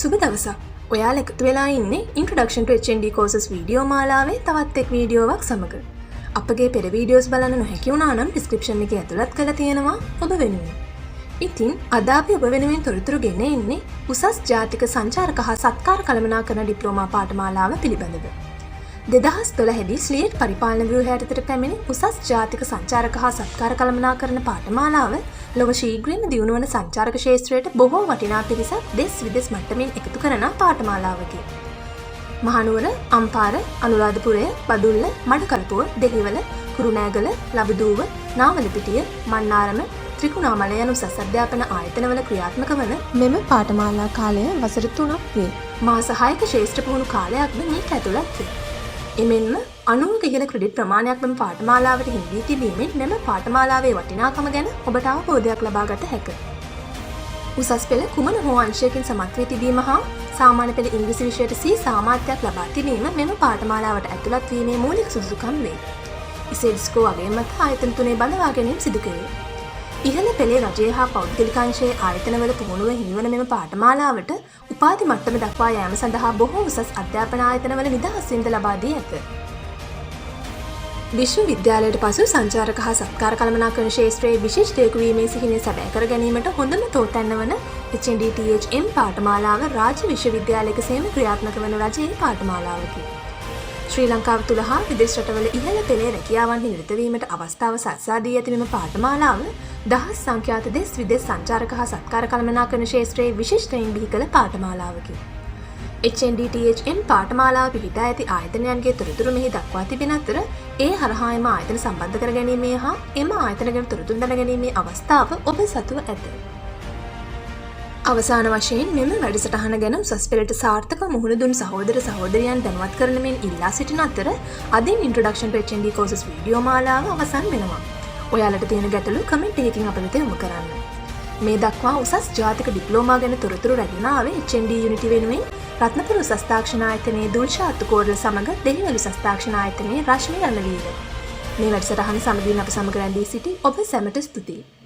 සුබ දවසක්. ඔයාලා එකතු වෙලා ඉන්නේ Introduction to HND Courses video මාලාවේ තවත් එක් වීඩියෝවක් සමග. අපගේ පෙර වීඩියෝස් බලන්න නොහැකි වුණා නම් description එකේ ඇතුළත් කරලා තියෙනවා ඔබ වෙනුවෙන්. ඉතින් අද අපි ඔබ වෙනුවෙන් තොරතුරු ගෙන එන්නේ උසස් ජාතික සංචාරක හා සත්කාර කළමනාකරණ ඩිප්ලෝමා පාඨමාලාව පිළිබඳව. 2012 දී ස්ලියට් පරිපාලන ව්‍යුහය යටතට පැමිණි උසස් ජාතික සංචාරක හා සත්කාර කළමනාකරණ පාඨමාලාව ලොව ශීඝ්‍රයෙන්ම දියුණු වන සංචාරක ක්ෂේත්‍රයට බොහෝ වටිනා පිරිසක් දෙස් විදෙස් මට්ටමින් එකතු කරන පාඨමාලාවකි. මහනුවර, අම්පාර, අනුරාධපුරය, බදුල්ල, මඩකලපුව, දෙහිවල, කුරුණෑගල, ලබදූව, නාවලපිටිය, මන්නාරම, ත්‍රිකුණාමලය යන උසස් අධ්‍යාපන ආයතනවල ක්‍රියාත්මක වන මෙම පාඨමාලා කාලය වසර 3ක් වේ. මාස 6ක ශ්‍රේෂ්ඨ පුහුණු කාලයක්ද මේක ඇතුළත් වේ. එමෙන්ම 90ක ඉහළ ක්‍රෙඩිට් ප්‍රමාණයක් මෙම පාඨමාලාවට හිමි වී තිබීමෙන් මෙම පාඨමාලාවේ වටිනාකම ගැන ඔබට අවබෝධයක් ලබා ගත හැකිය. උසස් පෙළ කුමන හෝ අංශයකින් සමත් වී තිබීම හා සාමාන්‍ය පෙළ ඉංග්‍රීසි විෂයට C සාමාත්‍යයක් ලබා තිබීම මෙම පාඨමාලාවට ඇතුළත් වීමේ මූලික සුදුසුකම් වේ. ඉසේ ඩිස්කෝ වගේම ආයතන තුනේ බඳවා ගැනීම සිදු කෙරේ. ඉහළ පෙළේ රජයේ හා පෞද්ගලික අංශයේ ආයතනවල පුහුණුව හිමිවන මෙම පාඨමාලාවට උපාධි මට්ටම දක්වා යාම සඳහා බොහෝ උසස් අධ්‍යාපන ආයතනවල නිදහසින්ද ලබා දී ඇත. විශ්වවිද්‍යාලයට පසු සංචාරක හා සත්කාර කළමනාකරණ ක්ෂේත්‍රයේ විශිෂ්ටයෙකු වීමේ සිහිනය සැබෑ කර ගැනීමට හොඳම තෝතැන්න වන HNDTHM පාඨමාලාව රාජ්‍ය විශ්වවිද්‍යාලයක සේම ක්‍රියාත්මක වන රජයේ පාඨමාලාවකි. ශ්‍රී ලංකාව තුළ හා විදේශ රටවල ඉහළ පෙළේ රැකියාවන්හි නිරත වීමට අවස්ථාව සලසා දී ඇති මෙම පාඨමාලාව දහස් සංඛ්‍යාත දෙස් විදෙස් සංචාරක හා සත්කාර කළමනාකරණ ක්ෂේත්‍රයේ විශිෂ්ටයින් බිහි කළ පාඨමාලාවකි. HNDTHM පාඨමාලාව පිහිටා ඇති ආයතනයන්ගේ තොරතුරු මෙහි දක්වා තිබෙන අතර ඒ හරහා එම ආයතන සම්බන්ධ කර ගැනීමේ හා එම ආයතන ගැන තොරතුරු දැන ගැනීමේ අවස්ථාව ඔබ සතුව ඇත. අවසාන වශයෙන් මෙම වැඩසටහන ගැන උසස් පෙළට සාර්ථක මුහුණ දුන් සහෝදර සහෝදරියන් දැනුවත් කරන මෙන් ඉල්ලා සිටින අතර අදින් Introduction to HND Courses video මාලාව අවසන් වෙනවා. ඔයාලට තියෙන ගැටලු කමෙන්ට් එකකින් අප වෙත යොමු කරන්න. මේ දක්වා උසස් ජාතික ඩිප්ලෝමා ගැන තොරතුරු රැගෙන ආවේ HND Unity වෙනුවෙන් රත්නපුර උසස් තාක්ෂණ ආයතනයේ දුල්ෂා අත්තුකෝරළ සමග දෙහිවල උසස් තාක්ෂණ ආයතනයේ රශ්මි රණවීර. මේ වැඩසටහන සමගින් අප සමග රැඳී සිටි ඔබ සැමට ස්තුතියි.